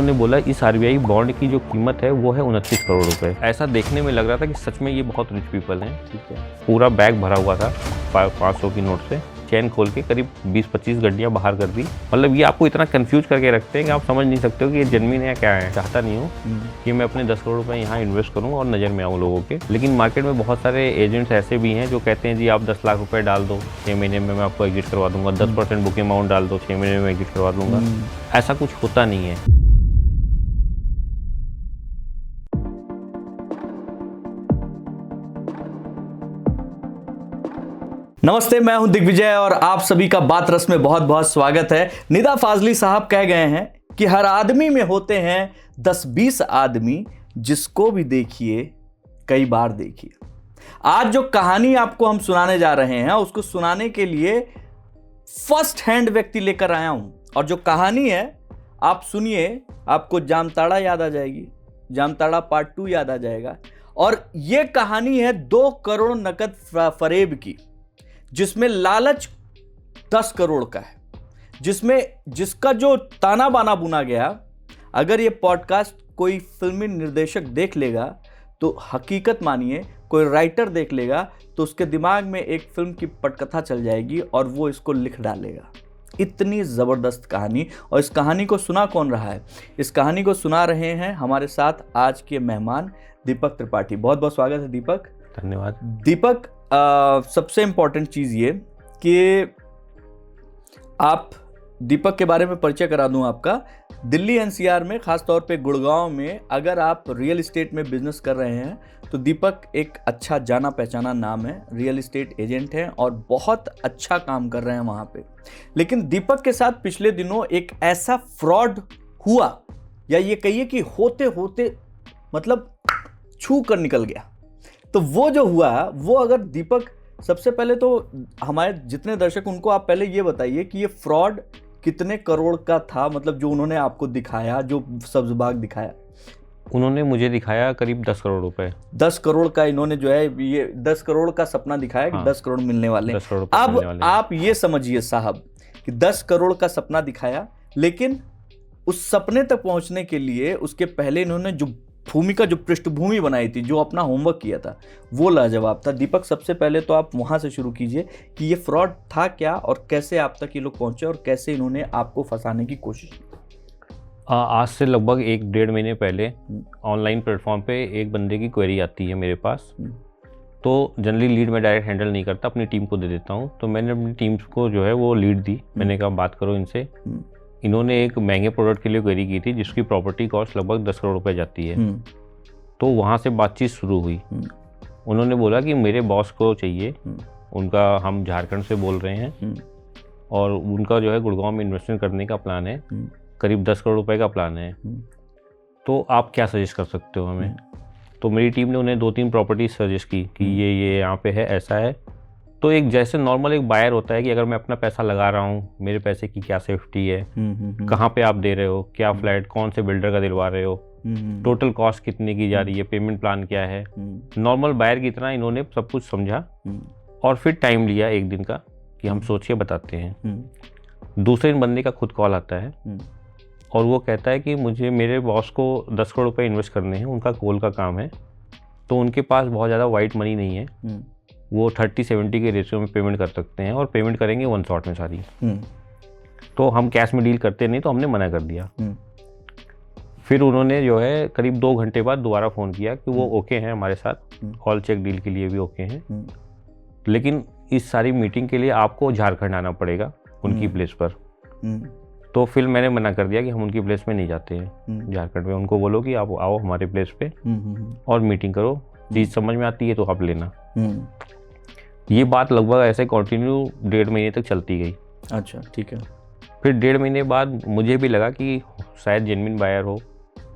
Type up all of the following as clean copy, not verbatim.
उन्होंने बोला इस आरबीआई बॉन्ड की जो कीमत है वो है 29 करोड़ रुपए। ऐसा देखने में लग रहा था कि सच में ये बहुत रिच पीपल हैं। ठीक है, पूरा बैग भरा हुआ था 500 की नोट से, चेन खोल के करीब 20-25 गड्डियाँ बाहर कर दी। मतलब ये आपको इतना कंफ्यूज करके रखते हैं कि आप समझ नहीं सकते हो कि ये जेन्युइन है क्या है। चाहता नहीं हूँ कि मैं अपने 10 करोड़ रुपए यहाँ इन्वेस्ट करूँ और नज़र में आऊँ लोगों के। लेकिन मार्केट में बहुत सारे एजेंट्स ऐसे भी हैं जो कहते हैं जी आप 10 लाख रुपए डाल दो, 6 महीने में मैं आपको एग्जिट करवा दूंगा, 10% बुकिंग अमाउंट डाल दो, 6 महीने में एग्जिट करवा दूंगा। ऐसा कुछ होता नहीं है। नमस्ते, मैं हूं दिग्विजय और आप सभी का बात रस में बहुत बहुत स्वागत है। निदा फाजली साहब कह गए हैं कि हर आदमी में होते हैं 10-20 आदमी, जिसको भी देखिए कई बार देखिए। आज जो कहानी आपको हम सुनाने जा रहे हैं उसको सुनाने के लिए फर्स्ट हैंड व्यक्ति लेकर आया हूं। और जो कहानी है आप सुनिए, आपको जामताड़ा याद आ जाएगी, जामताड़ा पार्ट 2 याद आ जाएगा। और यह कहानी है 2 करोड़ नकद फरेब की, जिसमें लालच 10 करोड़ का है, जिसका जो ताना बाना बुना गया। अगर ये पॉडकास्ट कोई फिल्मी निर्देशक देख लेगा तो हकीकत मानिए, कोई राइटर देख लेगा तो उसके दिमाग में एक फिल्म की पटकथा चल जाएगी और वो इसको लिख डालेगा। इतनी ज़बरदस्त कहानी। और इस कहानी को सुना कौन रहा है? इस कहानी को सुना रहे हैं हमारे साथ आज के मेहमान दीपक त्रिपाठी। बहुत बहुत स्वागत है दीपक। धन्यवाद दीपक। सबसे इम्पॉर्टेंट चीज़ ये कि आप, दीपक के बारे में परिचय करा दूं आपका। दिल्ली एनसीआर में, ख़ास तौर पे गुड़गांव में अगर आप रियल एस्टेट में बिजनेस कर रहे हैं तो दीपक एक अच्छा जाना पहचाना नाम है। रियल एस्टेट एजेंट हैं और बहुत अच्छा काम कर रहे हैं वहाँ पे। लेकिन दीपक के साथ पिछले दिनों एक ऐसा फ्रॉड हुआ, या ये कहिए कि होते होते मतलब छू कर निकल गया। तो वो जो हुआ, वो अगर दीपक, सबसे पहले तो हमारे जितने दर्शक, उनको आप पहले ये बताइए कि ये फ्रॉड कितने करोड़ का था, मतलब जो उन्होंने आपको दिखाया, जो सब्ज बाग दिखाया। उन्होंने मुझे दिखाया करीब 10 करोड़ रुपए। 10 करोड़ का इन्होंने जो है, ये 10 करोड़ का सपना दिखाया कि 10 करोड़ मिलने वाले। अब आप ये समझिए साहब कि 10 करोड़ का सपना दिखाया, लेकिन उस सपने तक पहुंचने के लिए उसके पहले इन्होंने जो भूमिका, जो पृष्ठभूमि बनाई थी, जो अपना होमवर्क किया था, वो लाजवाब था। दीपक, सबसे पहले तो आप वहां से शुरू कीजिए कि ये फ्रॉड था क्या और कैसे आप तक ये लोग पहुंचे और कैसे इन्होंने आपको फंसाने की कोशिश की। आज से लगभग 1-1.5 महीने पहले ऑनलाइन प्लेटफॉर्म पे एक बंदे की क्वेरी आती है मेरे पास। तो जनरली लीड में डायरेक्ट हैंडल नहीं करता, अपनी टीम को दे देता हूँ। तो मैंने अपनी टीम को जो है वो लीड दी। मैंने कहा बात करो इनसे। इन्होंने एक महंगे प्रोडक्ट के लिए क्वेरी की थी जिसकी प्रॉपर्टी कॉस्ट लगभग 10 करोड़ रुपए जाती है। तो वहाँ से बातचीत शुरू हुई। उन्होंने बोला कि मेरे बॉस को चाहिए, उनका, हम झारखंड से बोल रहे हैं और उनका जो है गुड़गांव में इन्वेस्टमेंट करने का प्लान है, करीब 10 करोड़ रुपए का प्लान है। तो आप क्या सजेस्ट कर सकते हो हमें? तो मेरी टीम ने उन्हें 2-3 प्रॉपर्टीज सजेस्ट की कि ये यहाँ पे है, ऐसा है। तो एक जैसे नॉर्मल एक बायर होता है कि अगर मैं अपना पैसा लगा रहा हूँ, मेरे पैसे की क्या सेफ्टी है, कहाँ पे आप दे रहे हो, क्या फ्लैट कौन से बिल्डर का दिलवा रहे हो, टोटल कॉस्ट कितनी की जा रही है, पेमेंट प्लान क्या है, नॉर्मल बायर की तरह इन्होंने सब कुछ समझा। और फिर टाइम लिया एक दिन का कि हम सोच के बताते हैं। दूसरे दिन बंदे का खुद कॉल आता है और वो कहता है कि मुझे, मेरे बॉस को 10 करोड़ रुपए इन्वेस्ट करने हैं, उनका कोल का काम है। तो उनके पास बहुत ज़्यादा वाइट मनी नहीं है, वो 30-70 के रेशियो में पेमेंट कर सकते हैं और पेमेंट करेंगे 1 शॉट में सारी। तो हम कैश में डील करते नहीं, तो हमने मना कर दिया। फिर उन्होंने जो है करीब 2 घंटे बाद दोबारा फ़ोन किया कि वो ओके हैं हमारे साथ, ऑल चेक डील के लिए भी ओके हैं, लेकिन इस सारी मीटिंग के लिए आपको झारखंड आना पड़ेगा उनकी प्लेस पर। तो फिर मैंने मना कर दिया कि हम उनकी प्लेस पे नहीं जाते हैं झारखंड में। उनको बोलो कि आप आओ हमारे प्लेस पे और मीटिंग करो, चीज़ समझ में आती है तो आप लेना। ये बात लगभग ऐसे कंटिन्यू 1.5 महीने तक चलती गई। अच्छा, ठीक है। फिर 1.5 महीने बाद मुझे भी लगा कि शायद जेन्युइन बायर हो,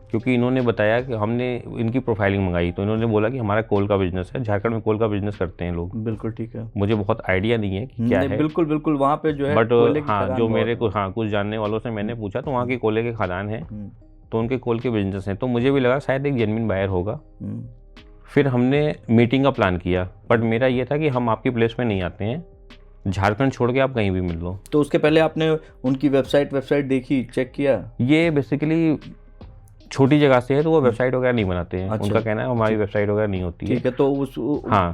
क्योंकि इन्होंने बताया कि हमने इनकी प्रोफाइलिंग मंगाई तो इन्होंने बोला कि हमारा कोल का बिजनेस है, झारखंड में कोल का बिजनेस करते हैं लोग। बिल्कुल ठीक है। मुझे बहुत आइडिया नहीं है कि क्या है। बिल्कुल बिल्कुल, वहाँ पे जो है, बट हाँ, जो मेरे को कुछ जानने वालों से मैंने पूछा तो वहाँ के कोले के खदान हैं, तो उनके कोल के बिजनेस हैं। तो मुझे भी लगा शायद एक जेन्युइन बायर होगा। फिर हमने मीटिंग का प्लान किया, बट मेरा ये था कि हम आपकी प्लेस में नहीं आते हैं, झारखंड छोड़ के आप कहीं भी मिल लो। तो उसके पहले आपने उनकी वेबसाइट देखी, चेक किया? ये बेसिकली छोटी जगह से है तो वो वेबसाइट वगैरह नहीं बनाते हैं। अच्छा। उनका कहना है हमारी वेबसाइट वगैरह नहीं होती है। ठीक है, तो उस हाँ।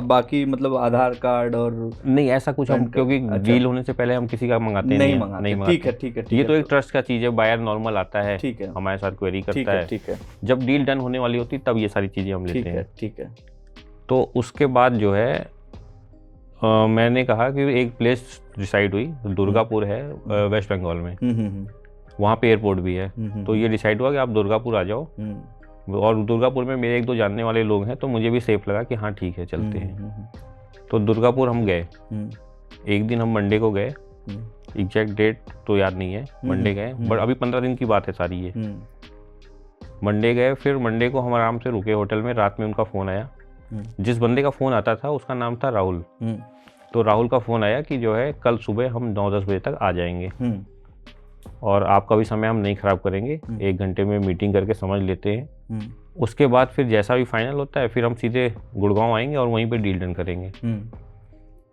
बाकी मतलब आधार कार्ड और नहीं ऐसा कुछ हम, पैन कार्ड, क्योंकि अच्छा। डील होने से पहले हम किसी का मंगाते नहीं हैं, मंगाते। ठीक है ठीक है ठीक ये है, तो एक ट्रस्ट का चीज़ है। बायर नॉर्मल आता है, ठीक है, हमारे साथ क्वेरी ठीक करता है है, ठीक है जब डील डन होने वाली होती तब ये सारी चीज़ें हम लेते ठीक है हैं। ठीक है। तो उसके बाद जो है मैंने कहा कि एक प्लेस डिसाइड हुई, दुर्गापुर है वेस्ट बंगाल में, वहाँ पे एयरपोर्ट भी है। तो ये डिसाइड हुआ कि आप दुर्गापुर आ जाओ, और दुर्गापुर में मेरे एक दो जानने वाले लोग हैं, तो मुझे भी सेफ लगा कि हाँ ठीक है चलते हैं। तो दुर्गापुर हम गए। एक दिन हम मंडे को गए, एग्जैक्ट डेट तो याद नहीं है, मंडे गए, बट अभी 15 दिन की बात है सारी ये। मंडे गए, फिर मंडे को हम आराम से रुके होटल में। रात में उनका फ़ोन आया। जिस बंदे का फ़ोन आता था उसका नाम था राहुल। तो राहुल का फ़ोन आया कि जो है कल सुबह हम 9-10 बजे तक आ जाएंगे, और आपका भी समय हम नहीं ख़राब करेंगे, 1 घंटे में मीटिंग करके समझ लेते हैं। उसके बाद फिर जैसा भी फाइनल होता है फिर हम सीधे गुड़गांव आएंगे और वहीं पे डील डन करेंगे।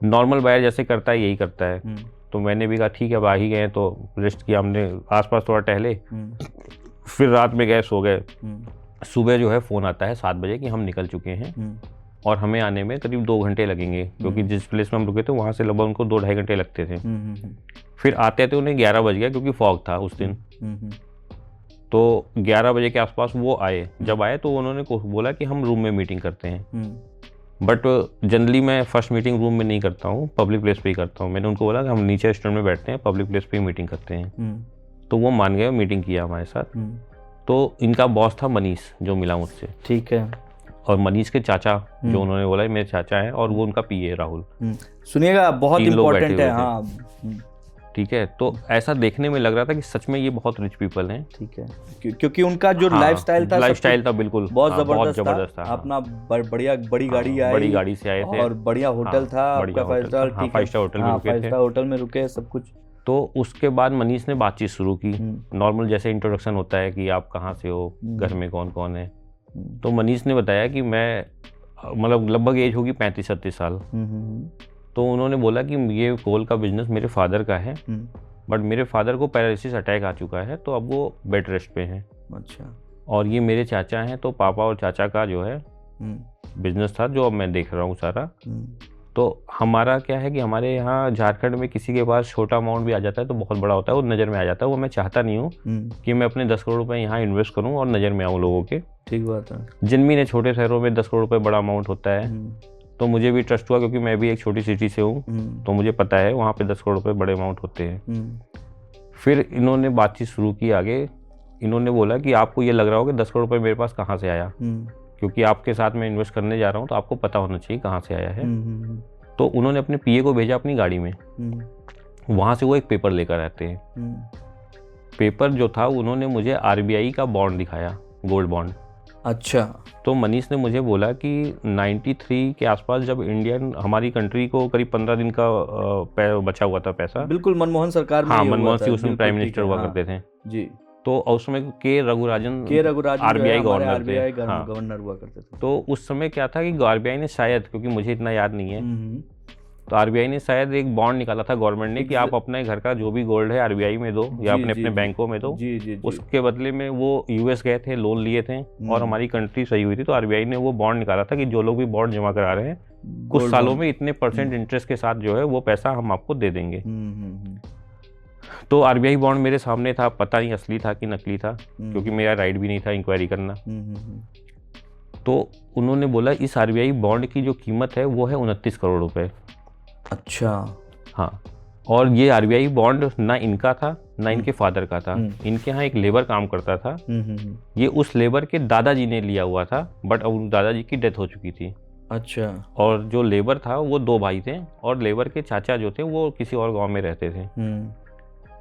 नॉर्मल बायर जैसे करता है यही करता है। तो मैंने भी कहा ठीक है, अब आ ही गए तो रेस्ट किया हमने, आसपास थोड़ा टहले, फिर रात में गए, सो गए। सुबह जो है फ़ोन आता है 7 बजे कि हम निकल चुके हैं और हमें आने में करीब 2 घंटे लगेंगे, क्योंकि जिस प्लेस में हम रुके थे वहाँ से लगभग उनको 2-2.5 घंटे लगते थे। फिर आते थे उन्हें 11 बज गया, क्योंकि फॉग था उस दिन। तो 11 बजे के आसपास वो आए। जब आए तो उन्होंने बोला कि हम रूम में मीटिंग करते हैं, बट जनरली मैं फर्स्ट मीटिंग रूम में नहीं करता हूँ, पब्लिक प्लेस पे ही करता हूँ। मैंने उनको बोला कि हम नीचे रेस्टोरेंट में बैठते हैं, पब्लिक प्लेस पे ही मीटिंग करते हैं। तो वो मान गए, मीटिंग किया हमारे साथ। तो इनका बॉस था मनीष, जो मिला मुझसे। ठीक है। और मनीष के चाचा, जो उन्होंने बोला मेरे चाचा हैं, और वो उनका पीए राहुल। सुनिएगा, बहुत इम्पोर्टेंट है। हाँ ठीक है। तो ऐसा देखने में लग रहा था कि सच में ये बहुत रिच पीपल हैं। ठीक है, क्योंकि उनका जो लाइफस्टाइल था बिल्कुल बहुत जबरदस्त था। अपना बढ़िया बड़ी गाड़ी आई, बड़ी गाड़ी से आए थे, और बढ़िया होटल था, आपका 5 स्टार। 5 स्टार होटल में रुके थे। 5 स्टार होटल में रुके सब कुछ। तो उसके बाद मनीष ने बातचीत शुरू की, नॉर्मल जैसे इंट्रोडक्शन होता है कि आप कहाँ से हो, घर में कौन कौन है। तो मनीष ने बताया कि मैं मतलब लगभग एज होगी 35-36 साल। तो उन्होंने बोला कि ये कोल का बिजनेस मेरे फादर का है, बट मेरे फादर को पैरालिसिस अटैक आ चुका है, तो अब वो बेड रेस्ट पे हैं। अच्छा। और ये मेरे चाचा हैं, तो पापा और चाचा का जो है बिजनेस था, जो अब मैं देख रहा हूँ सारा। तो हमारा क्या है कि हमारे यहाँ झारखंड में किसी के पास छोटा अमाउंट भी आ जाता है तो बहुत बड़ा होता है, वो नज़र में आ जाता है। वो मैं चाहता नहीं हूँ कि मैं अपने 10 करोड़ रुपए यहाँ इन्वेस्ट करूँ और नज़र में आऊँ लोगों के। ठीक बात है। जिनमें ने छोटे शहरों में 10 करोड़ रुपए बड़ा अमाउंट होता है, तो मुझे भी ट्रस्ट हुआ, क्योंकि मैं भी एक छोटी सिटी से हूँ, तो मुझे पता है वहाँ पे 10 करोड़ रुपए बड़े अमाउंट होते हैं। फिर इन्होंने बातचीत शुरू की आगे। इन्होंने बोला कि आपको ये लग रहा हो कि 10 करोड़ रुपए मेरे पास कहाँ से आया, क्योंकि आपके साथ मैं इन्वेस्ट करने जा रहा हूँ, तो आपको पता होना चाहिए कहाँ से आया है। तो उन्होंने अपने पीए को भेजा अपनी गाड़ी में, वहाँ से वो एक पेपर लेकर आते हैं। पेपर जो था, उन्होंने मुझे आरबीआई का बॉन्ड दिखाया, गोल्ड बॉन्ड। अच्छा। तो मनीष ने मुझे बोला कि 93 के आसपास, जब इंडियन हमारी कंट्री को करीब 15 दिन का बचा हुआ था पैसा, बिल्कुल मनमोहन सरकार में, हाँ मनमोहन सिंह उसमें प्राइम मिनिस्टर हुआ करते थे जी। तो उस समय के रघुराजन आरबीआई गवर्नर हुआ करते थे। तो उस समय क्या था कि आरबीआई ने शायद, क्योंकि मुझे इतना याद नहीं है, तो आरबीआई ने शायद एक बॉन्ड निकाला था गवर्नमेंट ने कि आप अपने घर का जो भी गोल्ड है आरबीआई में दो, या अपने अपने बैंकों में दो। उसके बदले में वो यूएस गए थे, लोन लिए थे, और हमारी कंट्री सही हुई थी, तो आरबीआई ने वो बॉन्ड निकाला था कि जो लोग भी बॉन्ड जमा करा रहे हैं, कुछ सालों में इतने % इंटरेस्ट के साथ जो है वो पैसा हम आपको दे देंगे। तो आरबीआई बॉन्ड मेरे सामने था, पता नहीं असली था कि नकली था, क्योंकि मेरा राइट भी नहीं था इंक्वायरी करना। तो उन्होंने बोला इस आरबीआई बॉन्ड की जो कीमत है वो है 29 करोड़ रुपए। अच्छा। हाँ, और ये आरबीआई बॉन्ड ना इनका था ना इनके फादर का था। इनके यहाँ एक लेबर काम करता था, ये उस लेबर के दादाजी ने लिया हुआ था, बट अब दादाजी की डेथ हो चुकी थी। अच्छा। और जो लेबर था वो 2 भाई थे, और लेबर के चाचा जो थे वो किसी और गांव में रहते थे।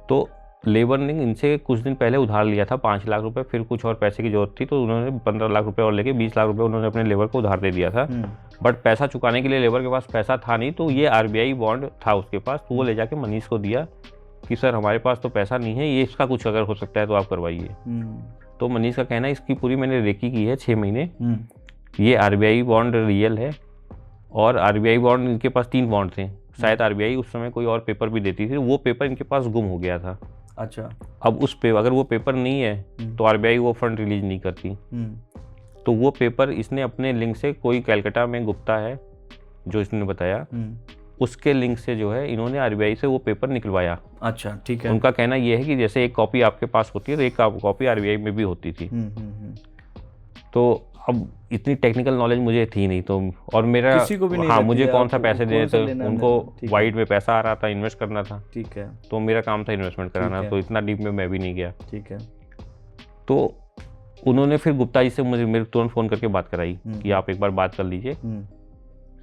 तो लेबर ने इनसे कुछ दिन पहले उधार लिया था 5 लाख रुपए, फिर कुछ और पैसे की जरूरत थी, तो उन्होंने 15 लाख रुपए और लेके 20 लाख रुपए उन्होंने अपने लेबर को उधार दे दिया था। बट पैसा चुकाने के लिए लेबर के पास पैसा था नहीं, तो ये आरबीआई बॉन्ड था उसके पास, तो वो ले जाके मनीष को दिया कि सर हमारे पास तो पैसा नहीं है, ये इसका कुछ अगर हो सकता है तो आप करवाइए। तो मनीष का कहना है इसकी पूरी मैंने रेकी की है 6 महीने, ये आरबीआई बॉन्ड रियल है। और आरबीआई बॉन्ड, इनके पास 3 बॉन्ड थे, शायद आरबीआई उस समय कोई और पेपर भी देती थी, वो पेपर इनके पास गुम हो गया था। अच्छा। अब उस पे अगर वो पेपर नहीं है तो आरबीआई वो फंड रिलीज नहीं करती। तो वो पेपर इसने अपने लिंक से, कोई कलकत्ता में गुप्ता है जो इसने बताया, उसके लिंक से जो है इन्होंने आरबीआई से वो पेपर निकलवाया। अच्छा, ठीक है। उनका कहना ये है कि जैसे एक कॉपी आपके पास होती है तो एक कॉपी आरबीआई में भी होती थी। तो अब इतनी टेक्निकल नॉलेज मुझे थी नहीं, तो और मेरा किसी को भी नहीं हाँ रहती मुझे है, कौन सा आपको पैसे कौन देने सा थे, लेना उनको देना, ठीक है। वाइट में पैसा आ रहा था, इन्वेस्ट करना था, ठीक है, तो मेरा काम था इन्वेस्टमेंट कराना, है। तो इतना डीप में मैं भी नहीं गया। ठीक है। तो उन्होंने फिर गुप्ता जी से मेरे तुरंत फ़ोन करके बात कराई कि आप एक बार बात कर लीजिए।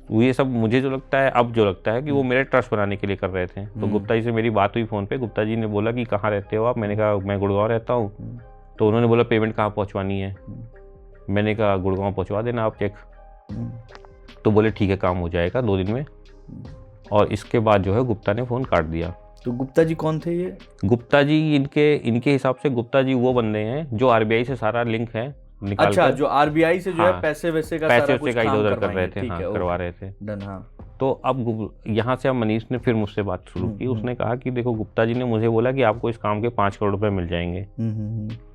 वो ये सब मुझे जो लगता है, अब जो लगता है कि वो मेरे ट्रस्ट बनाने के लिए कर रहे थे। तो गुप्ता जी से मेरी बात हुई फ़ोन पे। गुप्ता जी ने बोला कि कहाँ रहते हो आप? मैंने कहा मैं गुड़गांव रहता हूँ। तो उन्होंने बोला पेमेंट कहाँ पहुँचवानी है? मैंने कहा गुड़गांव पहुँचवा देना आप चेक। तो बोले ठीक है, काम हो जाएगा 2 दिन में। और इसके बाद जो है गुप्ता ने फ़ोन काट दिया। तो गुप्ता जी कौन थे ये? गुप्ता जी इनके हिसाब से गुप्ता जी वो बंदे हैं जो आरबीआई से सारा लिंक है निकाल अच्छा, कर, जो आरबीआई से जो है हाँ, पैसे वैसे का पैसे सारा वैसे कुछ का काम इधर कर रहे करवाएंगे। थे, ठीक हाँ, है, करवा ओके, रहे थे। डन। हाँ। तो अब यहाँ से अब मनीष ने फिर मुझसे बात शुरू की। उसने कहा कि देखो गुप्ता जी ने मुझे बोला कि आपको इस काम के 5 करोड़ रुपए मिल जाएंगे।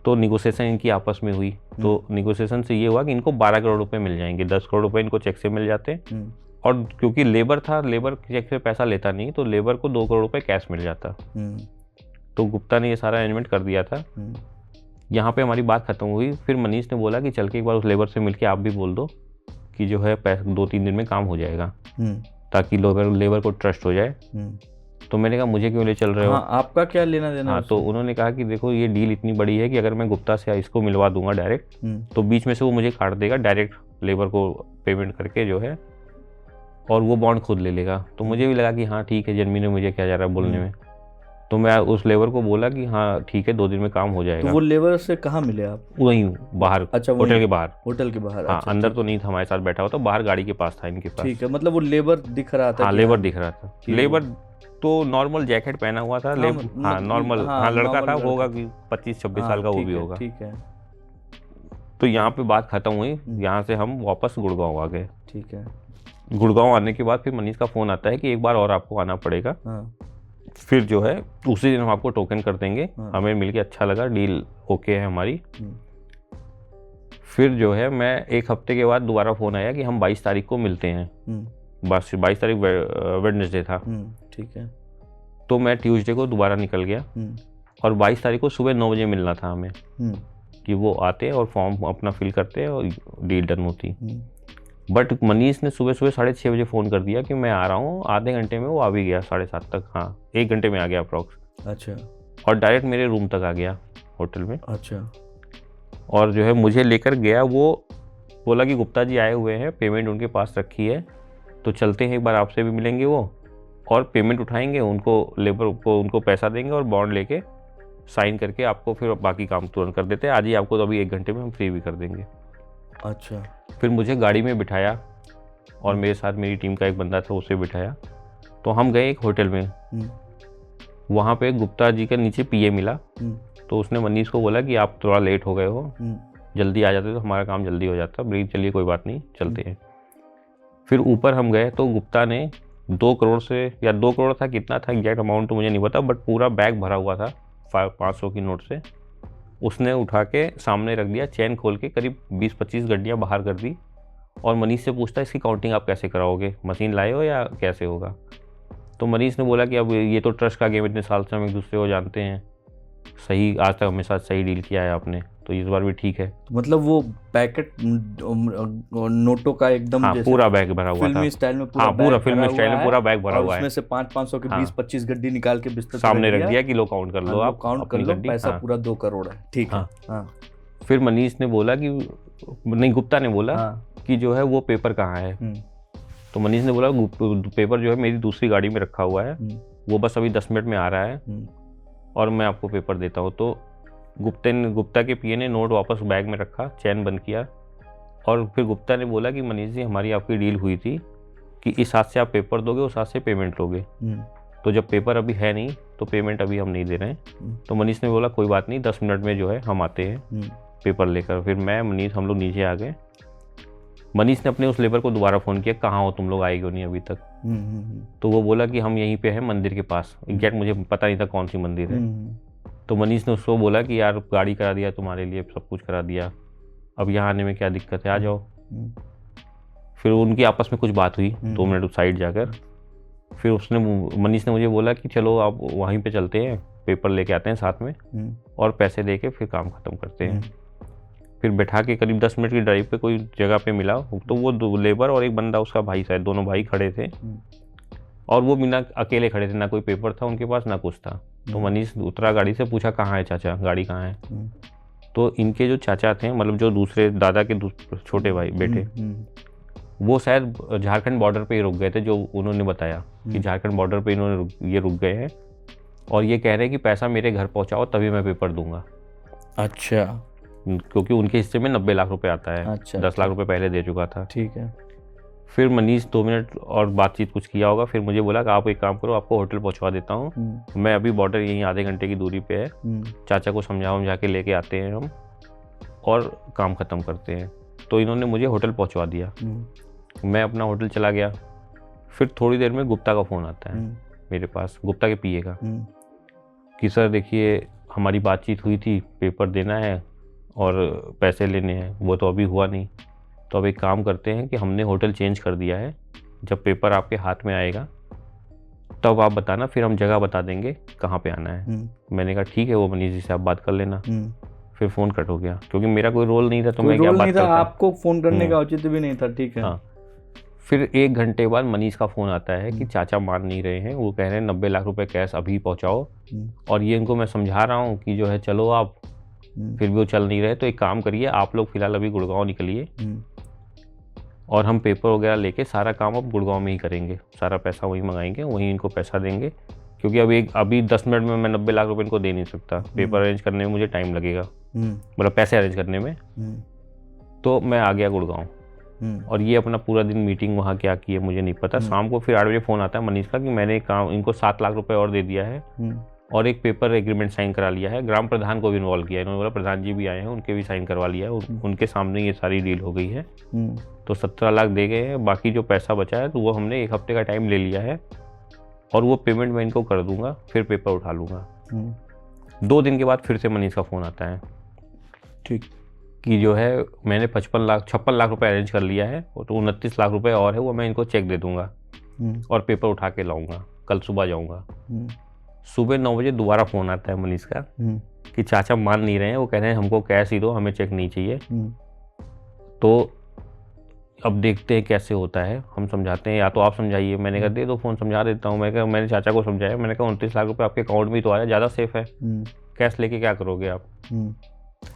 तो निगोशिएशन इनकी आपस में हुई। तो निगोशिएशन से ये हुआ कि इनको 12 करोड़ रुपए मिल जाएंगे, 10 करोड़ रुपए इनको चेक से मिल जाते। और क्योंकि लेबर था, लेबर चेक से पैसा लेता नहीं, तो लेबर को 2 करोड़ रुपए कैश मिल जाता। तो गुप्ता ने ये सारा अरेंजमेंट कर दिया था। यहाँ पे हमारी बात खत्म हुई। फिर मनीष ने बोला कि चल के एक बार उस लेबर से मिलके आप भी बोल दो कि जो है 2-3 दिन में काम हो जाएगा, ताकि लेबर को ट्रस्ट हो जाए। तो मैंने कहा मुझे क्यों ले चल रहे हो? हाँ, आपका क्या लेना देना? हाँ, तो उन्होंने कहा कि देखो ये डील इतनी बड़ी है कि अगर मैं गुप्ता से इसको मिलवा दूंगा डायरेक्ट, तो बीच में से वो मुझे काट देगा डायरेक्ट लेबर को पेमेंट करके जो है, और वो बॉन्ड खुद ले लेगा। तो मुझे भी लगा कि हाँ ठीक है, जन्मी ने मुझे क्या जा रहा है बोलने में। तो मैं उस लेबर को बोला कि हाँ ठीक है, 2 दिन में काम हो जाएगा। तो वो लेबर से कहाँ मिले आप? वहीं बाहर। अच्छा, होटल के बाहर। होटल के बाहर। हाँ, अच्छा, अंदर तो नहीं था, हमारे साथ बैठा हुआ था, बाहर गाड़ी के पास था इनके पास। ठीक है, मतलब वो लेबर दिख रहा था? हाँ, लेबर दिख रहा था। लेबर तो नॉर्मल जैकेट पहना हुआ था। हाँ, नॉर्मल। हाँ, लड़का था, होगा कि 25-26 साल का वो भी होगा। ठीक है। तो यहाँ पे बात खत्म हुई। यहाँ से हम वापस गुड़गांव आ गए। ठीक है। गुड़गांव आने के बाद फिर मनीष का फ़ोन आता है कि एक बार और आपको आना पड़ेगा। फिर जो है उसी दिन हम आपको टोकन कर देंगे। हमें मिलके अच्छा लगा, डील ओके है हमारी। फिर जो है मैं 1 हफ्ते के बाद दोबारा फ़ोन आया कि हम 22 तारीख को मिलते हैं। बस 22 तारीख वेडनेसडे था। ठीक है। तो मैं ट्यूसडे को दोबारा निकल गया और 22 तारीख को सुबह 9 बजे मिलना था हमें, कि वो आते और फॉर्म अपना फिल करते और डील डन होती। बट मनीष ने सुबह 6:30 बजे फ़ोन कर दिया कि मैं आ रहा हूँ। आधे घंटे में वो आ भी गया, 7:30 तक। हाँ, 1 घंटे में आ गया अप्रॉक्स। अच्छा। और डायरेक्ट मेरे रूम तक आ गया होटल में। अच्छा। और जो है मुझे लेकर गया, वो बोला कि गुप्ता जी आए हुए हैं, पेमेंट उनके पास रखी है, तो चलते हैं एक बार आपसे भी मिलेंगे वो, और पेमेंट उठाएंगे, उनको लेबर को उनको पैसा देंगे और बॉन्ड लेके साइन करके आपको फिर बाकी काम तुरंत कर देते हैं। आज ही आपको तो अभी 1 घंटे में हम फ्री भी कर देंगे। अच्छा। फिर मुझे गाड़ी में बिठाया और मेरे साथ मेरी टीम का एक बंदा था, उसे बिठाया। तो हम गए एक होटल में। वहाँ पे गुप्ता जी के नीचे पीए मिला। तो उसने मनीष को बोला कि आप थोड़ा लेट हो गए हो, जल्दी आ जाते तो हमारा काम जल्दी हो जाता। ब्रीफ, चलिए कोई बात नहीं, चलते हैं। फिर ऊपर हम गए तो गुप्ता ने 2 करोड़ से, या 2 करोड़ था, कितना था एग्जैक्ट अमाउंट तो मुझे नहीं पता, बट पूरा बैग भरा हुआ था 500 की नोट से। उसने उठा के सामने रख दिया, चैन खोल के करीब 20-25 गड्डियाँ बाहर कर दी। और मनीष से पूछता इसकी काउंटिंग आप कैसे कराओगे, मशीन लाए हो या कैसे होगा? तो मनीष ने बोला कि अब ये तो ट्रस्ट का गेम, इतने साल से हम एक दूसरे को जानते हैं, सही आज तक हमेशा सही डील किया है आपने, तो इस बार भी ठीक है। मतलब वो पैकेट नोटों का एकदम, हाँ, पूरा बैग भरा हुआ था, फिल्मी स्टाइल में। हाँ, पूरा फिल्मी स्टाइल में पूरा बैग भरा हुआ है। उसमें से 500 की 20-25 गड्डी निकाल के बिस्तर सामने रख दिया कि लो काउंट कर लो, आप काउंट कर लो, पैसा पूरा 2 करोड़ है। ठीक है। हाँ। फिर मनीष ने बोला कि नहीं, गुप्ता ने बोला कि जो है वो पेपर कहाँ है। तो मनीष ने बोला पेपर जो है मेरी दूसरी गाड़ी में रखा हुआ है, वो बस अभी 10 मिनट में आ रहा है और मैं आपको पेपर देता हूँ। तो गुप्ता के पीए ने नोट वापस बैग में रखा, चैन बंद किया, और फिर गुप्ता ने बोला कि मनीष जी, हमारी आपकी डील हुई थी कि इस हाथ से आप पेपर दोगे, उस हाथ से पेमेंट लोगे। तो जब पेपर अभी है नहीं तो पेमेंट अभी हम नहीं दे रहे हैं। तो मनीष ने बोला कोई बात नहीं, 10 मिनट में जो है हम आते हैं पेपर लेकर। फिर मैं, मनीष, हम लोग नीचे आ गए। मनीष ने अपने उस लेबर को दोबारा फ़ोन किया, कहाँ हो तुम लोग, आए क्यों नहीं अभी तक? तो वो बोला कि हम यहीं पे हैं मंदिर के पास। एग्जैक्ट मुझे पता नहीं था कौन सी मंदिर है। तो मनीष ने उसको बोला कि यार गाड़ी करा दिया तुम्हारे लिए, सब कुछ करा दिया, अब यहाँ आने में क्या दिक्कत है, आ जाओ। फिर उनकी आपस में कुछ बात हुई 2 मिनट साइड जाकर। फिर मनीष ने मुझे बोला कि चलो आप वहीं पे चलते हैं, पेपर लेके आते हैं साथ में और पैसे दे के फिर काम ख़त्म करते हैं। फिर बैठा के करीब 10 मिनट की ड्राइव पे कोई जगह पे मिला, तो वो 2 लेबर और एक बंदा उसका भाई, शायद दोनों भाई खड़े थे और वो बिना अकेले खड़े थे, ना कोई पेपर था उनके पास ना कुछ था। तो मनीष उतरा गाड़ी से, पूछा कहाँ है चाचा, गाड़ी कहाँ है। तो इनके जो चाचा थे, मतलब जो दूसरे दादा के छोटे भाई बेटे, वो शायद झारखंड बॉर्डर पे ही रुक गए थे, जो उन्होंने बताया कि झारखंड बॉर्डर पे इन्होंने रुक गए हैं और ये कह रहे हैं कि पैसा मेरे घर पहुंचाओ तभी मैं पेपर दूंगा। अच्छा। क्योंकि उनके हिस्से में 90 लाख रुपए आता है। अच्छा, 10 लाख रुपए पहले दे चुका था। ठीक है। फिर मनीष 2 मिनट और बातचीत कुछ किया होगा, फिर मुझे बोला कि आप एक काम करो, आपको होटल पहुंचवा देता हूँ, मैं अभी बॉर्डर यहीं आधे घंटे की दूरी पे है, चाचा को समझा के लेके आते हैं हम और काम ख़त्म करते हैं। तो इन्होंने मुझे होटल पहुंचवा दिया। मैं अपना होटल चला गया। फिर थोड़ी देर में गुप्ता का फ़ोन आता है मेरे पास, गुप्ता के पीए का, कि सर देखिए हमारी बातचीत हुई थी, पेपर देना है और पैसे लेने हैं, वो तो अभी हुआ नहीं, तो अब एक काम करते हैं कि हमने होटल चेंज कर दिया है, जब पेपर आपके हाथ में आएगा तब आप बताना, फिर हम जगह बता देंगे कहाँ पे आना है। मैंने कहा ठीक है, वो मनीष जी से आप बात कर लेना। फिर फ़ोन कट हो गया, क्योंकि मेरा कोई रोल नहीं था, तो मैं क्या बात करता। आपको फ़ोन करने का औचित्य भी नहीं था, ठीक है। हाँ। फिर 1 घंटे बाद मनीष का फ़ोन आता है कि चाचा मान नहीं रहे हैं, वो कह रहे हैं 90 लाख रुपए कैश अभी पहुँचाओ, और ये इनको मैं समझा रहा हूँ कि जो है चलो आप, फिर भी वो चल नहीं रहे, तो एक काम करिए आप लोग फिलहाल अभी गुड़गांव निकलिए और हम पेपर वगैरह लेके सारा काम अब गुड़गांव में ही करेंगे, सारा पैसा वहीं मंगाएंगे, वहीं इनको पैसा देंगे, क्योंकि अभी 10 मिनट में मैं 90 लाख रुपए इनको दे नहीं सकता, पेपर अरेंज करने में मुझे टाइम लगेगा, मतलब पैसे अरेंज करने में। तो मैं आ गया गुड़गांव और ये अपना पूरा दिन मीटिंग वहाँ क्या की है मुझे नहीं पता। शाम को फिर 8 बजे फ़ोन आता है मनीष का कि मैंने काम इनको 7 लाख रुपए और दे दिया है और एक पेपर एग्रीमेंट साइन करा लिया है, ग्राम प्रधान को भी इन्वॉल्व किया है। इन्होंने बोला प्रधान जी भी आए हैं, उनके भी साइन करवा लिया है, उनके सामने ये सारी डील हो गई है। तो 17 लाख दे गए हैं, बाकी जो पैसा बचा है तो वो हमने 1 हफ्ते का टाइम ले लिया है और वो पेमेंट मैं इनको कर दूंगा, फिर पेपर उठा लूँगा। 2 दिन के बाद फिर से मनीष का फ़ोन आता है, ठीक, कि जो है मैंने 56 लाख रुपए अरेंज कर लिया है, तो 29 लाख रुपए और है, वो मैं इनको चेक दे दूंगा और पेपर उठा के लाऊंगा, कल सुबह जाऊंगा। सुबह 9 बजे दोबारा फ़ोन आता है मनीष का कि चाचा मान नहीं रहे हैं, वो कह रहे हैं हमको कैश ही दो, हमें चेक नहीं चाहिए। तो अब देखते हैं कैसे होता है, हम समझाते हैं, या तो आप समझाइए। मैंने कहा दे दो फ़ोन, समझा देता हूँ। मैंने कहा मैंने चाचा को समझाया, मैंने कहा 29 लाख रुपए आपके अकाउंट में तो आया, ज़्यादा सेफ है, कैश लेके क्या करोगे आप।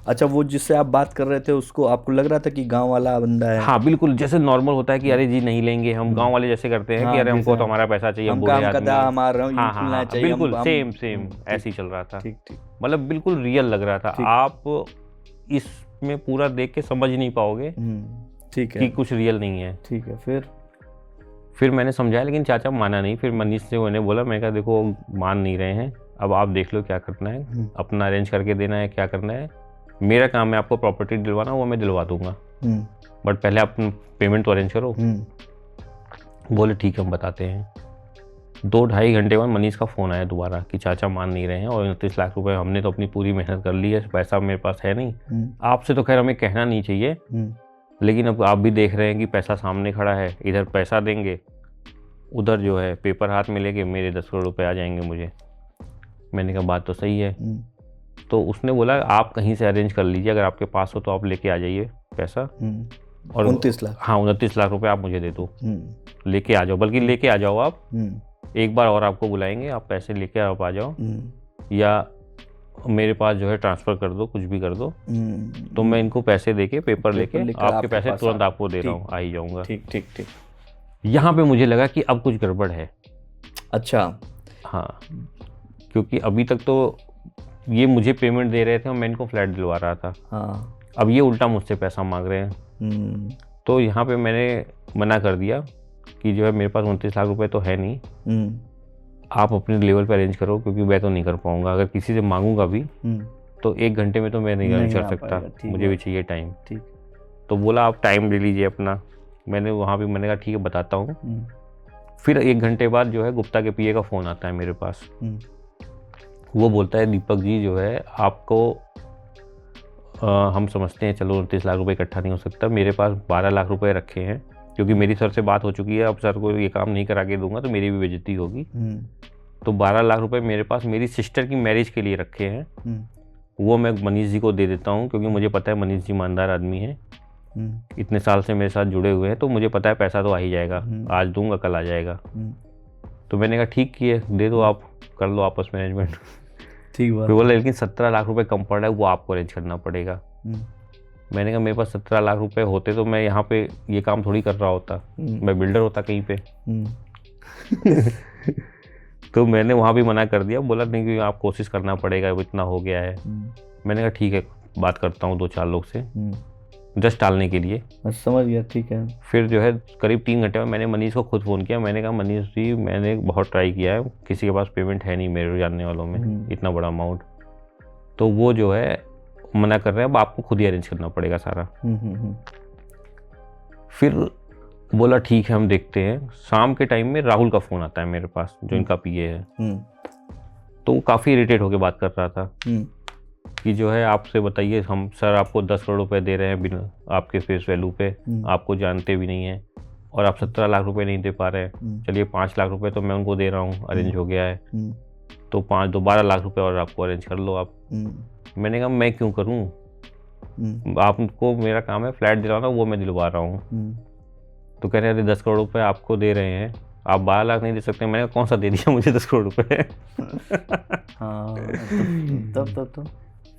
अच्छा, वो जिससे आप बात कर रहे थे उसको आपको लग रहा था कि गांव वाला बंदा है? हाँ बिल्कुल, जैसे नॉर्मल होता है कि अरे जी नहीं लेंगे हम, गांव वाले जैसे करते हैं कि अरे हमको तो हमारा पैसा चाहिए, हम काम करते हैं, हमारा हाँ बिल्कुल सेम ऐसे ही चल रहा था। ठीक ठीक, मतलब बिल्कुल रियल लग रहा था। आप इसमें पूरा देख के समझ नहीं पाओगे ठीक है कि कुछ रियल नहीं है। ठीक है। फिर मैंने समझाया, लेकिन चाचा माना नहीं। फिर मनीष से मैंने बोला, मैं कहा देखो मान नहीं रहे हैं, अब आप देख लो क्या करना है, अपना अरेंज करके देना है, क्या करना है। मेरा काम है आपको प्रॉपर्टी दिलवाना, वो मैं दिलवा दूंगा, बट पहले आप पेमेंट तो अरेंज करो। बोले ठीक है हम बताते हैं। 2-2.5 घंटे बाद मनीष का फ़ोन आया दोबारा कि चाचा मान नहीं रहे हैं और 29 लाख रुपए हमने तो अपनी पूरी मेहनत कर ली है, पैसा मेरे पास है नहीं। आपसे तो खैर हमें कहना नहीं चाहिए, लेकिन अब आप भी देख रहे हैं कि पैसा सामने खड़ा है, इधर पैसा देंगे, उधर जो है पेपर हाथ में लेके मेरे 10 करोड़ रुपए आ जाएंगे मुझे। मैंने कहा बात तो सही है। तो उसने बोला आप कहीं से अरेंज कर लीजिए, अगर आपके पास हो तो आप लेके आ जाइए पैसा। और 29 लाख, हाँ 29 लाख रुपए आप मुझे दे दो, लेके आ जाओ, बल्कि लेके आ जाओ आप, एक बार और आपको बुलाएंगे, आप पैसे लेके आप आ जाओ, या मेरे पास जो है ट्रांसफ़र कर दो, कुछ भी कर दो, तो मैं इनको पैसे देके पेपर लेके आपके पैसे तुरंत आपको दे रहा हूँ, आ ही जाऊँगा। ठीक ठीक ठीक। यहाँ पे मुझे लगा कि अब कुछ गड़बड़ है। अच्छा, हाँ, क्योंकि अभी तक तो ये मुझे पेमेंट दे रहे थे और मैं इनको फ्लैट दिलवा रहा था। हाँ, अब ये उल्टा मुझसे पैसा मांग रहे हैं। तो यहाँ पे मैंने मना कर दिया कि जो है मेरे पास 29 लाख रुपए तो है नहीं, आप अपने लेवल पे अरेंज करो, क्योंकि मैं तो नहीं कर पाऊंगा। अगर किसी से मांगूंगा भी तो 1 घंटे में तो मैं नहीं अरेंज कर सकता, मुझे भी चाहिए टाइम। ठीक। तो बोला आप टाइम ले लीजिए अपना। मैंने वहाँ भी मैंने कहा ठीक है बताता हूँ। फिर 1 घंटे बाद जो है गुप्ता के पीए का फ़ोन आता है मेरे पास वो बोलता है दीपक जी जो है आपको हम समझते हैं चलो 29 लाख रुपए इकट्ठा नहीं हो सकता, मेरे पास 12 लाख रुपए रखे हैं, क्योंकि मेरी सर से बात हो चुकी है, अब सर को ये काम नहीं करा के दूंगा तो मेरी भी बेइज्जती होगी। तो 12 लाख रुपए मेरे पास मेरी सिस्टर की मैरिज के लिए रखे हैं, वो मैं मनीष जी को दे देता हूँ, क्योंकि मुझे पता है मनीष जी ईमानदार आदमी है, इतने साल से मेरे साथ जुड़े हुए हैं, तो मुझे पता है पैसा तो आ ही जाएगा, आज दूंगा कल आ जाएगा। तो मैंने कहा ठीक किए, दे दो, आप कर लो आपस में मैनेजमेंट। ठीक बात। फिर बोला लेकिन 17 लाख रुपए कम पड़ रहा है, वो आपको अरेंज करना पड़ेगा। मैंने कहा मेरे पास 17 लाख रुपए होते तो मैं यहाँ पे ये काम थोड़ी कर रहा होता, मैं बिल्डर होता कहीं पे। तो मैंने वहाँ भी मना कर दिया, बोला नहीं कि आप कोशिश करना पड़ेगा, इतना हो गया है। मैंने कहा ठीक है, बात करता हूँ 2-4 लोग से जस्ट टालने के लिए। समझ गया, ठीक है। फिर जो है करीब 3 घंटे में मैंने मनीष को खुद फ़ोन किया। मैंने कहा मनीष जी मैंने बहुत ट्राई किया है, किसी के पास पेमेंट है नहीं मेरे जानने वालों में इतना बड़ा अमाउंट, तो वो जो है मना कर रहे हैं, अब आपको खुद ही अरेंज करना पड़ेगा सारा। फिर बोला ठीक है हम देखते हैं। शाम के टाइम में राहुल का फ़ोन आता है मेरे पास, जो इनका पीए है। तो वो काफ़ी इरिटेट होकर बात कर रहा था कि जो है आपसे बताइए, हम सर आपको 10 करोड़ रुपए दे रहे हैं बिना आपके फेस वैल्यू पे, आपको जानते भी नहीं है, और आप 17 लाख रुपए नहीं दे पा रहे हैं। चलिए 5 लाख रुपए तो मैं उनको दे रहा हूँ, अरेंज हो गया है, तो 12 लाख रुपए और आपको अरेंज कर लो आप। मैंने कहा मैं क्यों करूँ, आपको मेरा काम है फ्लैट दिलाना, वो मैं दिलवा रहा हूँ। तो कह रहे अरे 10 करोड़ रुपए आपको दे रहे हैं, आप 12 लाख नहीं दे सकते। मैंने कहा कौन सा दे दिया मुझे 10 करोड़ रुपए। तब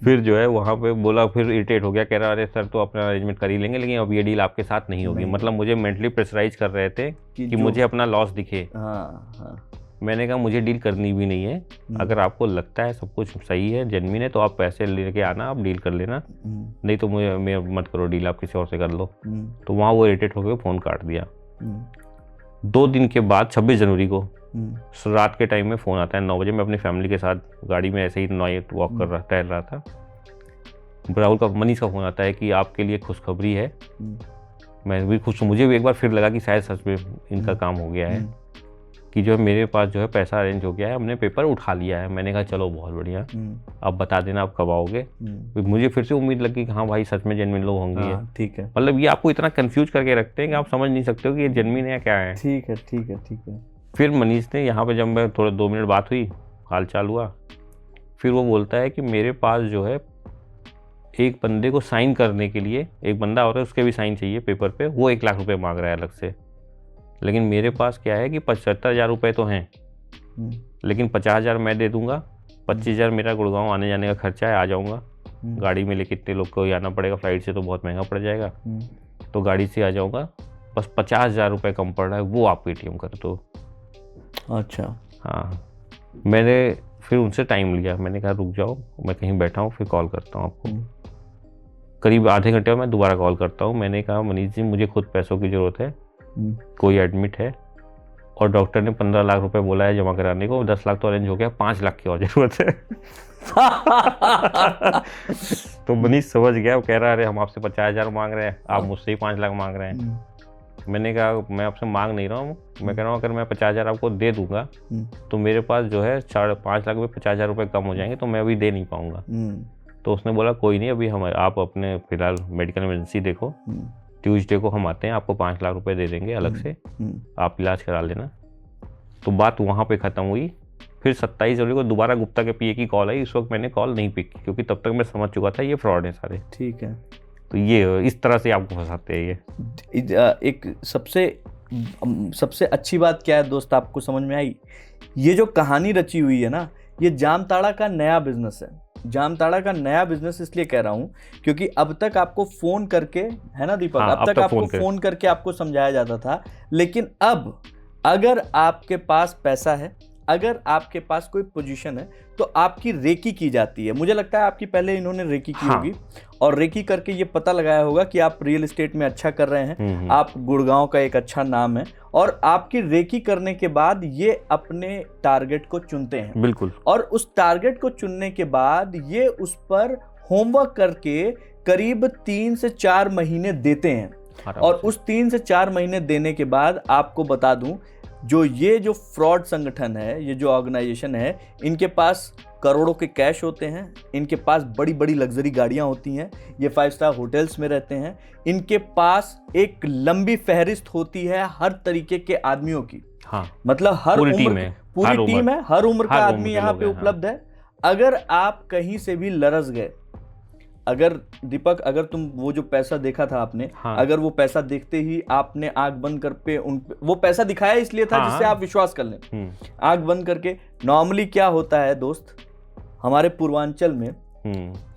फिर जो है वहाँ पे बोला, फिर इरिटेट हो गया, कह रहा अरे सर तो अपना अरेंजमेंट कर ही लेंगे, लेकिन अब ये डील आपके साथ नहीं होगी। मतलब मुझे मेंटली प्रेशराइज कर रहे थे कि मुझे अपना लॉस दिखे। मैंने कहा मुझे डील करनी भी नहीं है, अगर आपको लगता है सब कुछ सही है, जेन्युइन है, तो आप पैसे लेके आना, आप डील कर लेना, नहीं तो मुझे मत करो डील, आप किसी और से कर लो। तो वहाँ वो इरिटेट होकर फ़ोन काट दिया। 2 दिन के बाद 26 जनवरी को रात के टाइम में फ़ोन आता है 9 बजे। मैं अपनी फैमिली के साथ गाड़ी में ऐसे ही नाइट वॉक कर रहा टहल रहा था। राहुल का मनीष का फ़ोन आता है कि आपके लिए खुशखबरी है। मैं भी खुश हूँ, मुझे भी एक बार फिर लगा कि शायद सच में इनका काम हो गया है, कि जो है मेरे पास जो है पैसा अरेंज हो गया है, हमने पेपर उठा लिया है। मैंने कहा चलो बहुत बढ़िया, अब बता देना आप कब आओगे। मुझे फिर से उम्मीद लगी कि हाँ भाई सच में जेन्युइन लोग होंगे। ठीक है, मतलब ये आपको इतना कंफ्यूज करके रखते हैं कि आप समझ नहीं सकते हो कि ये जेन्युइन है क्या है। ठीक है, ठीक है, ठीक है। फिर मनीष ने यहाँ पे, जब मैं थोड़े 2 मिनट बात हुई, हाल चाल हुआ, फिर वो बोलता है कि मेरे पास जो है एक बंदे को साइन करने के लिए, एक बंदा और है उसके भी साइन चाहिए पेपर पे, वो 1 लाख रुपए मांग रहा है अलग से। लेकिन मेरे पास क्या है कि 75,000 रुपये तो हैं, लेकिन 50,000 मैं दे दूंगा, 25,000 मेरा गुड़गांव आने जाने का खर्चा है, आ जाऊंगा। गाड़ी में लेके कितने लोग को आना पड़ेगा, फ्लाइट से तो बहुत महंगा पड़ जाएगा, तो गाड़ी से आ जाऊंगा। बस 50,000 रुपये कम पड़ रहा है, वो आप पेटीएम कर दो। अच्छा, हाँ। मैंने फिर उनसे टाइम लिया, मैंने कहा रुक जाओ, मैं कहीं बैठा हूँ, फिर कॉल करता हूँ आपको। करीब आधे घंटे में मैं दोबारा कॉल करता हूँ। मैंने कहा मनीष जी मुझे खुद पैसों की ज़रूरत है, कोई एडमिट है, और डॉक्टर ने 15 लाख रुपए बोला है जमा कराने को, 10 लाख तो अरेंज हो गया, 5 लाख की और ज़रूरत है। तो मनीष समझ गया, वो कह रहा है अरे हम आपसे 50,000 मांग रहे हैं, आप मुझसे ही 5 लाख मांग रहे हैं। मैंने कहा मैं आपसे मांग नहीं रहा हूँ, मैं कह रहा हूँ अगर मैं 50,000 आपको दे दूंगा तो मेरे पास जो है 5 लाख में 50,000 रुपये कम हो जाएंगे, तो मैं अभी दे नहीं पाऊंगा। तो उसने बोला कोई नहीं, अभी हम आप अपने फिलहाल मेडिकल इमरजेंसी देखो, ट्यूसडे को हम आते हैं, आपको 5 लाख रुपए दे देंगे अलग से, आप इलाज करा लेना। तो बात वहाँ पे ख़त्म हुई। फिर 27 जनवरी को दोबारा गुप्ता के पीए की कॉल आई। इस वक्त मैंने कॉल नहीं पिक की, क्योंकि तब तक मैं समझ चुका था ये फ्रॉड है सारे। ठीक है, तो ये इस तरह से आपको फंसाते हैं ये। एक सबसे अच्छी बात क्या है दोस्त, आपको समझ में आई? ये जो कहानी रची हुई है ना, ये जामताड़ा का नया बिजनेस है। जामताड़ा का नया बिजनेस इसलिए कह रहा हूँ क्योंकि अब तक आपको फोन करके, है ना दीपक, हाँ, अब तक आपको फोन करके आपको समझाया जाता था। लेकिन अब अगर आपके पास पैसा है, अगर आपके पास कोई पोजीशन है, तो आपकी रेकी की जाती है। मुझे लगता है आपकी पहले इन्होंने रेकी की होगी, और रेकी करके ये पता लगाया होगा कि आप रियल एस्टेट में अच्छा कर रहे हैं, आप गुड़गांव का एक अच्छा नाम है, और आपकी रेकी करने के बाद ये अपने टारगेट को चुनते हैं। बिल्कुल। और उस टारगेट को चुनने के बाद ये उस पर होमवर्क करके करीब 3 से 4 महीने देते हैं, और उस 3 से 4 महीने देने के बाद आपको बता दूं, जो ये जो फ्रॉड संगठन है, ये जो ऑर्गेनाइजेशन है, इनके पास करोड़ों के कैश होते हैं, इनके पास बड़ी बड़ी लग्जरी गाड़ियां होती हैं, ये 5 स्टार होटल्स में रहते हैं, इनके पास एक लंबी फहरिस्त होती है हर तरीके के आदमियों की। हाँ, मतलब हर पूरी उम्र टीम है, पूरी टीम है, हर उम्र का हर उम्र आदमी के यहाँ लोग पे हैं, उपलब्ध है। अगर आप कहीं से भी लरस गए, अगर दीपक, अगर तुम वो जो पैसा देखा था आपने, हाँ। अगर वो पैसा देखते ही आपने आंख बंद कर पे वो पैसा दिखाया इसलिए था हाँ, जिससे आप विश्वास कर लें, आंख बंद करके। नॉर्मली क्या होता है दोस्त, हमारे पूर्वांचल में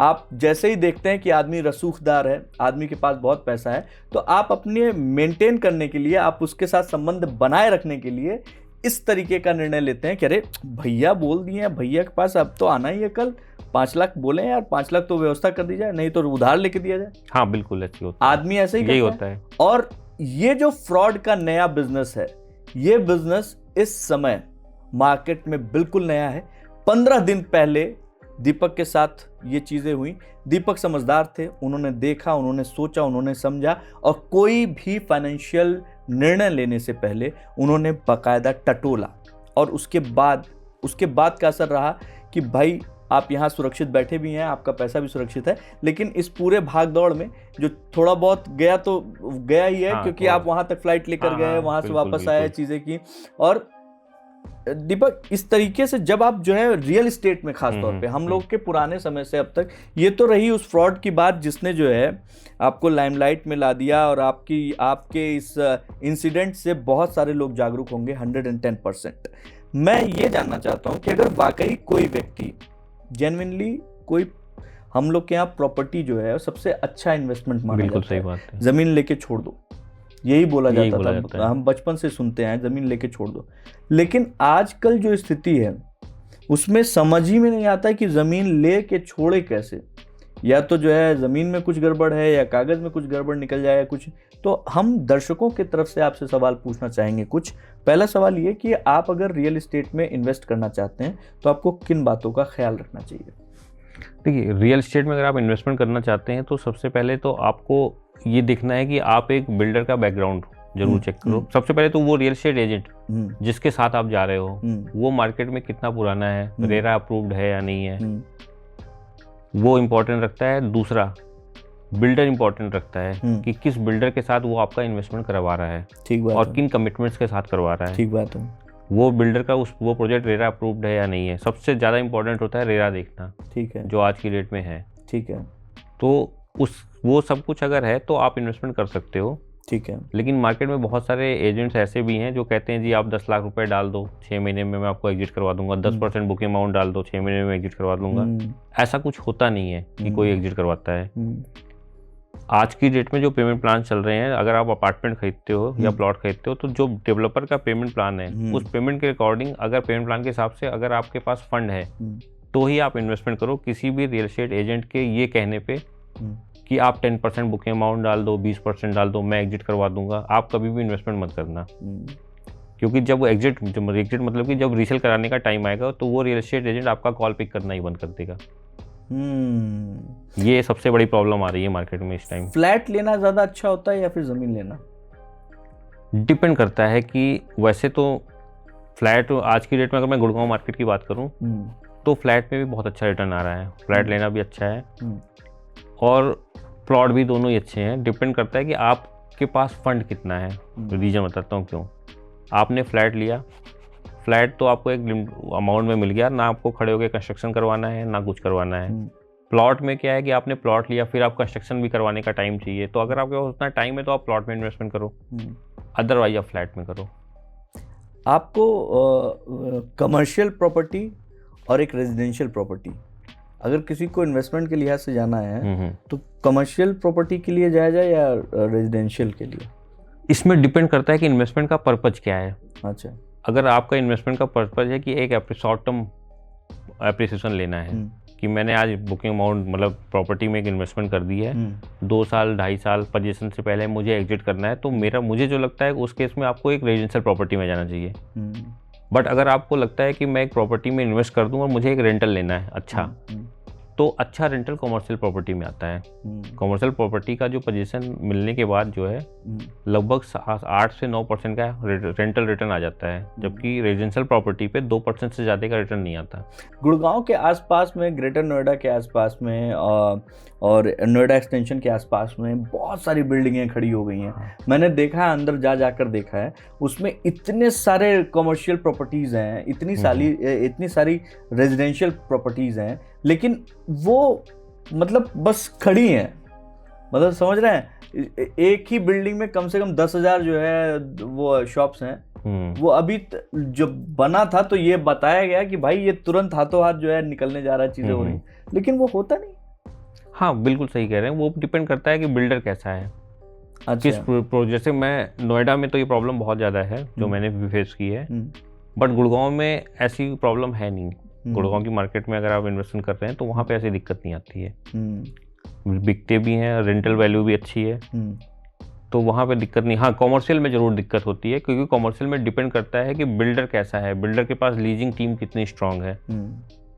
आप जैसे ही देखते हैं कि आदमी रसूखदार है, आदमी के पास बहुत पैसा है, तो आप अपने मेंटेन करने के लिए, आप उसके साथ संबंध बनाए रखने के लिए इस तरीके का निर्णय लेते हैं कि अरे भैया बोल दिए हैं, भैया के पास अब तो आना ही है, कल 5 लाख बोले यार, 5 लाख तो व्यवस्था कर दी जाए, नहीं तो उधार लेके दिया जाए। हाँ बिल्कुल, ऐसे होता है, आदमी ऐसे ही यही करता होता है। और ये जो फ्रॉड का नया बिजनेस है, ये बिजनेस इस समय मार्केट में बिल्कुल नया है। 15 दिन पहले दीपक के साथ ये चीजें हुई। दीपक समझदार थे, उन्होंने देखा, उन्होंने सोचा, उन्होंने समझा, और कोई भी फाइनेंशियल निर्णय लेने से पहले उन्होंने बाकायदा टटोला। और उसके बाद का असर रहा कि भाई आप यहाँ सुरक्षित बैठे भी हैं, आपका पैसा भी सुरक्षित है, लेकिन इस पूरे भाग दौड़ में जो थोड़ा बहुत गया तो गया ही है। हाँ, क्योंकि आप वहां तक फ्लाइट लेकर गए, वहां से वापस आए, चीजें की। और दीपक, इस तरीके से जब आप जो है रियल एस्टेट में खास तौर पे, हम लोग के पुराने समय से अब तक ये तो रही उस फ्रॉड की बात जिसने जो है आपको लाइमलाइट में ला दिया, और आपके इस इंसिडेंट से बहुत सारे लोग जागरूक होंगे 110%। मैं ये जानना चाहता हूं कि अगर वाकई कोई व्यक्ति जेन्युइनली, कोई, हम लोग के यहाँ प्रॉपर्टी जो है सबसे अच्छा इन्वेस्टमेंट माना जाता है। सही बात है। जमीन लेके छोड़ दो, यही बोला जाता था, हम बचपन से सुनते हैं, जमीन लेके छोड़ दो। लेकिन आजकल जो स्थिति है उसमें समझ ही में नहीं आता है कि जमीन लेके छोड़े कैसे। या तो जो है जमीन में कुछ गड़बड़ है, या कागज में कुछ गड़बड़ निकल जाए कुछ। तो हम दर्शकों की तरफ से आपसे सवाल पूछना चाहेंगे कुछ। पहला सवाल ये कि आप अगर रियल एस्टेट में इन्वेस्ट करना चाहते हैं तो आपको किन बातों का ख्याल रखना चाहिए? देखिए, रियल एस्टेट में अगर आप इन्वेस्टमेंट करना चाहते हैं तो सबसे पहले तो आपको ये देखना है कि आप एक बिल्डर का बैकग्राउंड जरूर चेक करो। सबसे पहले तो वो रियल एस्टेट एजेंट जिसके साथ आप जा रहे हो वो मार्केट में कितना पुराना है, रेरा अप्रूव्ड है या नहीं है, वो इम्पोर्टेंट रखता है। दूसरा, बिल्डर इम्पोर्टेंट रखता है कि किस बिल्डर के साथ वो आपका इन्वेस्टमेंट करवा रहा है, ठीक बात, और किन कमिटमेंट्स के साथ करवा रहा है, ठीक बात है। वो बिल्डर का वो प्रोजेक्ट रेरा अप्रूव्ड है या नहीं है। सबसे ज़्यादा इंपॉर्टेंट होता है रेरा देखना, ठीक है, जो आज की डेट में है, ठीक है। तो वो सब कुछ अगर है तो आप इन्वेस्टमेंट कर सकते हो, ठीक है। लेकिन मार्केट में बहुत सारे एजेंट्स ऐसे भी हैं जो कहते हैं जी आप 10 लाख रुपए डाल दो, 6 महीने में मैं आपको एग्जिट करवा दूंगा, 10% बुकिंग अमाउंट डाल दो, 6 महीने में एग्जिट करवा दूंगा। ऐसा कुछ होता नहीं है कि कोई एग्जिट करवाता है। आज की डेट में जो पेमेंट प्लान चल रहे हैं, अगर आप अपार्टमेंट खरीदते हो या प्लॉट खरीदते हो तो जो डेवलपर का पेमेंट प्लान है उस पेमेंट के अकॉर्डिंग, अगर पेमेंट प्लान के हिसाब से अगर आपके पास फंड है तो ही आप इन्वेस्टमेंट करो। किसी भी रियल एस्टेट एजेंट के ये कहने पे कि आप 10% बुकिंग अमाउंट डाल दो, 20% डाल दो, मैं एग्जिट करवा दूंगा, आप कभी भी इन्वेस्टमेंट मत करना। क्योंकि जब वो एग्जिट मतलब कि जब रीसेल कराने का टाइम आएगा तो वो रियल एस्टेट एजेंट आपका कॉल पिक करना ही बंद कर देगा। ये सबसे बड़ी प्रॉब्लम आ रही है मार्केट में इस टाइम। फ्लैट लेना ज्यादा अच्छा होता है या फिर जमीन लेना? डिपेंड करता है कि वैसे तो फ्लैट आज की डेट में, अगर मैं गुड़गांव मार्केट की बात करूं तो फ्लैट में भी बहुत अच्छा रिटर्न आ रहा है, फ्लैट लेना भी अच्छा है और प्लॉट भी, दोनों ही अच्छे हैं। डिपेंड करता है कि आपके पास फंड कितना है। रीजन बताता हूँ क्यों। आपने फ्लैट लिया, फ्लैट तो आपको एक अमाउंट में मिल गया, ना आपको खड़े होकर कंस्ट्रक्शन करवाना है ना कुछ करवाना है। प्लॉट में क्या है कि आपने प्लॉट लिया, फिर आप कंस्ट्रक्शन भी करवाने का टाइम चाहिए, तो अगर आपके पास उतना टाइम है तो आप प्लॉट में इन्वेस्टमेंट करो, अदरवाइज आप फ्लैट में करो। आपको कमर्शियल प्रॉपर्टी और एक रेजिडेंशियल प्रॉपर्टी, अगर किसी को इन्वेस्टमेंट के लिहाज से जाना है तो कमर्शियल प्रॉपर्टी के लिए जाया जाए या रेजिडेंशियल के लिए? इसमें डिपेंड करता है कि इन्वेस्टमेंट का पर्पज क्या है। अच्छा, अगर आपका इन्वेस्टमेंट का पर्पज है कि एक शॉर्ट टर्म एप्रिसिएशन लेना है कि मैंने आज बुकिंग अमाउंट मतलब प्रॉपर्टी में एक इन्वेस्टमेंट कर दी है, 2 साल 2.5 साल पोजीशन से पहले मुझे एग्जिट करना है, तो मुझे जो लगता है उस केस में आपको एक रेजिडेंशियल प्रॉपर्टी में जाना चाहिए। बट अगर आपको लगता है कि मैं एक प्रॉपर्टी में इन्वेस्ट कर दूं और मुझे एक रेंटल लेना है अच्छा, तो अच्छा रेंटल कॉमर्शियल प्रॉपर्टी में आता है। कॉमर्शियल प्रॉपर्टी का जो पोजीशन मिलने के बाद जो है लगभग 8 से 9% का रेंटल रिटर्न आ जाता है, जबकि रेजिडेंशियल प्रॉपर्टी पे 2% से ज़्यादा का रिटर्न नहीं आता। गुड़गांव के आसपास में, ग्रेटर नोएडा के आसपास में और नोएडा एक्सटेंशन के आसपास में बहुत सारी बिल्डिंगें खड़ी हो गई हैं। मैंने देखा है, अंदर जाकर देखा है, उसमें इतने सारे कमर्शियल प्रॉपर्टीज़ हैं, इतनी सारी रेजिडेंशियल प्रॉपर्टीज़ हैं, लेकिन वो मतलब बस खड़ी हैं। मतलब समझ रहे हैं, एक ही बिल्डिंग में कम से कम 10,000 जो है वो शॉप्स हैं। वो अभी जब बना था तो ये बताया गया कि भाई ये तुरंत हाथों हाथ जो है निकलने जा रहा है, चीज़ें हो रही, लेकिन वो होता नहीं। हाँ बिल्कुल सही कह रहे हैं, वो डिपेंड करता है कि बिल्डर कैसा है। अच्छा। किस जैसे मैं नोएडा में तो ये प्रॉब्लम बहुत ज़्यादा है जो मैंने भी फेस की है, बट गुड़गांव में ऐसी प्रॉब्लम है नहीं। गुड़गांव की मार्केट में अगर आप इन्वेस्टमेंट कर रहे हैं तो वहाँ पे ऐसी दिक्कत नहीं आती है। बिकते भी हैं, रेंटल वैल्यू भी अच्छी है, तो वहाँ पे दिक्कत नहीं। हाँ कॉमर्शियल में ज़रूर दिक्कत होती है, क्योंकि कॉमर्शियल में डिपेंड करता है कि बिल्डर कैसा है, बिल्डर के पास लीजिंग टीम कितनी स्ट्रांग है।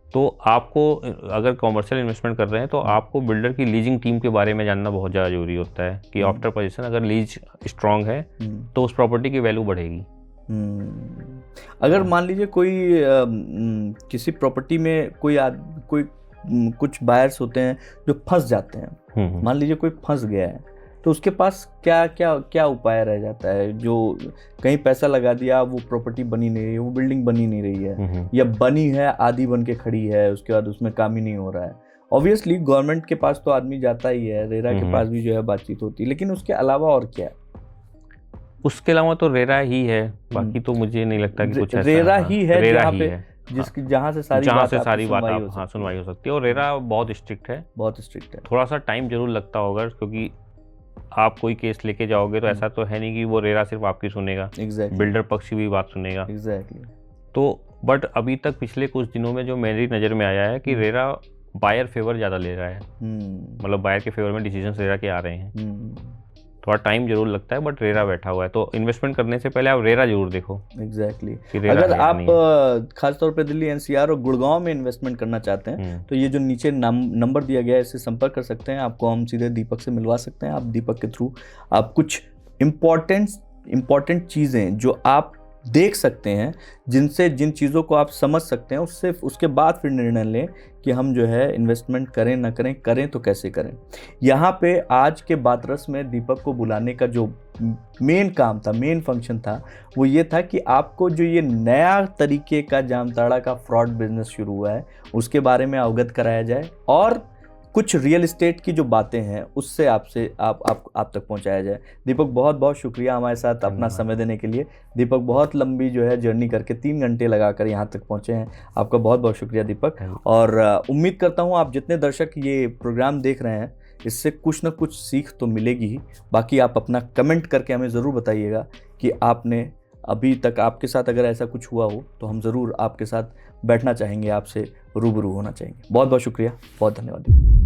तो आपको अगर कॉमर्शियल इन्वेस्टमेंट कर रहे हैं तो आपको बिल्डर की लीजिंग टीम के बारे में जानना बहुत ज़्यादा जरूरी होता है कि आफ्टर पोजीशन अगर लीज स्ट्रांग है तो उस प्रॉपर्टी की वैल्यू बढ़ेगी। अगर मान लीजिए कोई किसी प्रॉपर्टी में कोई कुछ बायर्स होते हैं जो फंस जाते हैं, मान लीजिए कोई फंस गया है, तो उसके पास क्या क्या क्या उपाय रह जाता है? जो कहीं पैसा लगा दिया, वो प्रॉपर्टी बनी नहीं रही है, वो बिल्डिंग बनी नहीं रही है, या बनी है आधी बन के खड़ी है, उसके बाद उसमें काम ही नहीं हो रहा है। ऑब्वियसली गवर्नमेंट के पास तो आदमी जाता ही है, रेरा के पास भी जो है बातचीत होती है, लेकिन उसके अलावा और क्या है? उसके अलावा तो रेरा ही है, बाकी तो मुझे नहीं लगता कि कुछ ऐसा रेरा ही है, रेरा जहाँ ही पे है जहाँ से सारी बात सुनवाई हो सकती है। और रेरा बहुत स्ट्रिक्ट है, थोड़ा सा टाइम जरूर लगता होगा, क्योंकि आप कोई केस लेके जाओगे तो ऐसा तो है नहीं कि वो रेरा सिर्फ आपकी सुनेगा, बिल्डर पक्ष की भी बात सुनेगा। तो बट अभी तक पिछले कुछ दिनों में जो मेरी नज़र में आया है कि रेरा बायर फेवर ज़्यादा ले रहा है, मतलब बायर के फेवर में डिसीजन रेरा के आ रहे हैं। थोड़ा टाइम जरूर लगता है, बट रेरा बैठा हुआ है, तो इन्वेस्टमेंट करने से पहले आप रेरा जरूर देखो। अगर आप खासतौर पे दिल्ली एनसीआर और गुड़गांव में इन्वेस्टमेंट करना चाहते हैं तो ये जो नीचे नंबर दिया गया है, इससे संपर्क कर सकते हैं। आपको हम सीधे दीपक से मिलवा सकते हैं। आप दीपक के थ्रू आप कुछ इम्पॉर्टेंट चीज़ें जो आप देख सकते हैं, जिन चीज़ों को आप समझ सकते हैं, उसके बाद फिर निर्णय लें कि हम जो है इन्वेस्टमेंट करें ना करें, करें तो कैसे करें। यहाँ पे आज के बात रस में दीपक को बुलाने का जो मेन काम था, मेन फंक्शन था, वो ये था कि आपको जो ये नया तरीके का जामताड़ा का फ्रॉड बिजनेस शुरू हुआ है उसके बारे में अवगत कराया जाए, और कुछ रियल एस्टेट की जो बातें हैं उससे आप तक पहुंचाया जाए। दीपक बहुत बहुत शुक्रिया हमारे साथ अपना समय देने के लिए। दीपक बहुत लंबी जो है जर्नी करके 3 घंटे लगाकर यहाँ तक पहुँचे हैं। आपका बहुत बहुत शुक्रिया दीपक। और उम्मीद करता हूँ आप जितने दर्शक ये प्रोग्राम देख रहे हैं इससे कुछ ना कुछ सीख तो मिलेगी ही। बाकी आप अपना कमेंट करके हमें ज़रूर बताइएगा कि आपने अभी तक आपके साथ अगर ऐसा कुछ हुआ हो तो हम ज़रूर आपके साथ बैठना चाहेंगे, आपसे रूबरू होना चाहेंगे। बहुत बहुत शुक्रिया, बहुत धन्यवाद।